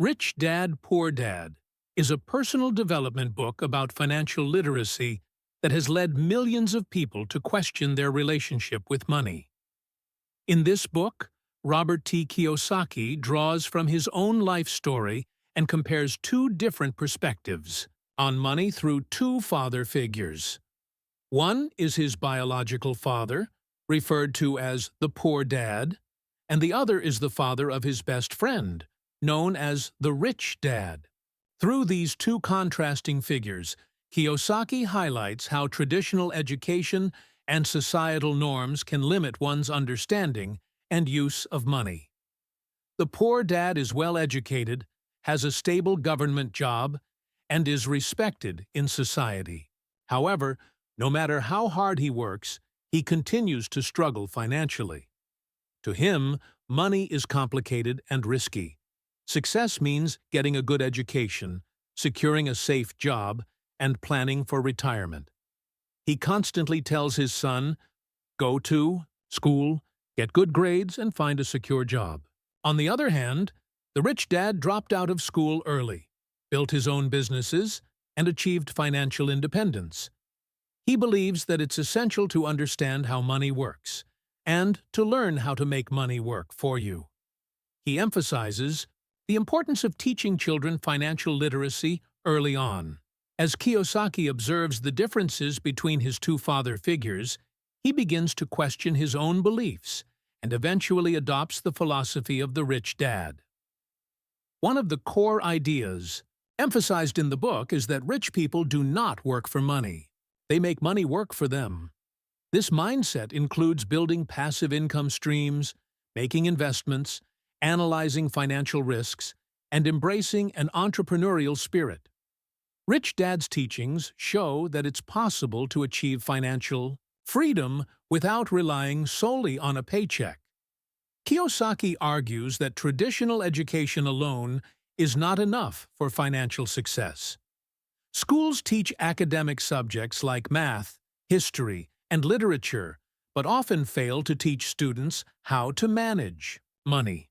Rich Dad, Poor Dad is a personal development book about financial literacy that has led millions of people to question their relationship with money. In this book, Robert Kiyosaki draws from his own life story and compares two different perspectives on money through two father figures. One is his biological father, referred to as the poor dad, and the other is the father of his best friend, known as the rich dad. Through these two contrasting figures, Kiyosaki highlights how traditional education and societal norms can limit one's understanding and use of money. The poor dad is well educated, has a stable government job, and is respected in society. However, no matter how hard he works, he continues to struggle financially. To him, money is complicated and risky. Success means getting a good education, securing a safe job, and planning for retirement. He constantly tells his son, "Go to school, get good grades, and find a secure job." On the other hand, the rich dad dropped out of school early, built his own businesses, and achieved financial independence. He believes that it's essential to understand how money works, and to learn how to make money work for you. He emphasizes the importance of teaching children financial literacy early on. As Kiyosaki observes the differences between his two father figures, he begins to question his own beliefs and eventually adopts the philosophy of the rich dad. One of the core ideas emphasized in the book is that rich people do not work for money. They make money work for them. This mindset includes building passive income streams, making investments, analyzing financial risks, and embracing an entrepreneurial spirit. Rich Dad's teachings show that it's possible to achieve financial freedom without relying solely on a paycheck. Kiyosaki argues that traditional education alone is not enough for financial success. Schools teach academic subjects like math, history, and literature, but often fail to teach students how to manage money.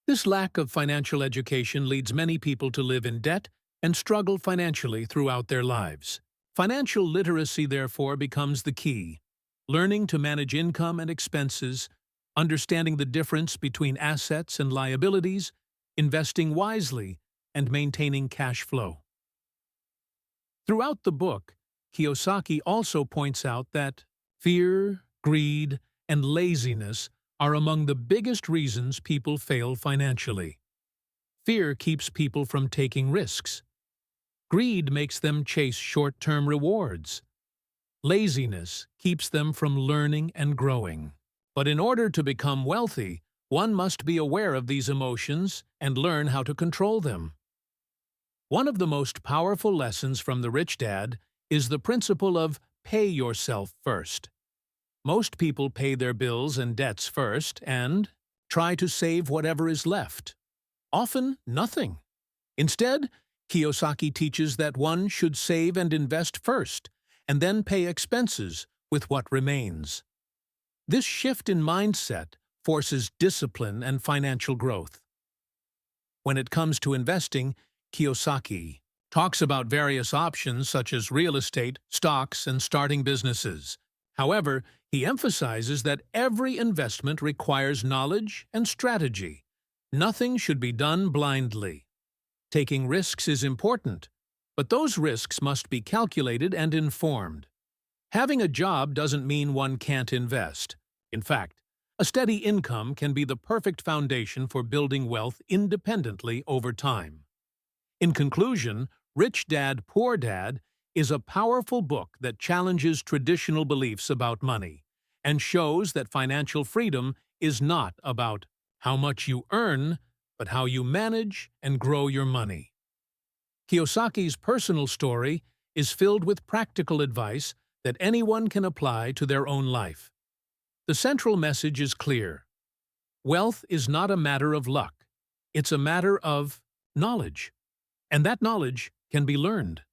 This lack of financial education leads many people to live in debt and struggle financially throughout their lives. Financial literacy, therefore, becomes the key. Learning to manage income and expenses, understanding the difference between assets and liabilities, investing wisely, and maintaining cash flow. Throughout the book, Kiyosaki also points out that fear, greed, and laziness are among the biggest reasons people fail financially. Fear keeps people from taking risks. Greed makes them chase short-term rewards. Laziness keeps them from learning and growing. But in order to become wealthy, one must be aware of these emotions and learn how to control them. One of the most powerful lessons from the rich dad is the principle of pay yourself first. Most people pay their bills and debts first and try to save whatever is left. Often, nothing. Instead, Kiyosaki teaches that one should save and invest first, and then pay expenses with what remains. This shift in mindset forces discipline and financial growth. When it comes to investing, Kiyosaki talks about various options such as real estate, stocks, and starting businesses. However, he emphasizes that every investment requires knowledge and strategy. Nothing should be done blindly. Taking risks is important, but those risks must be calculated and informed. Having a job doesn't mean one can't invest. In fact, a steady income can be the perfect foundation for building wealth independently over time. In conclusion, Rich Dad, Poor Dad is a powerful book that challenges traditional beliefs about money and shows that financial freedom is not about how much you earn, but how you manage and grow your money. Kiyosaki's personal story is filled with practical advice that anyone can apply to their own life. The central message is clear. Wealth is not a matter of luck. It's a matter of knowledge. And that knowledge can be learned.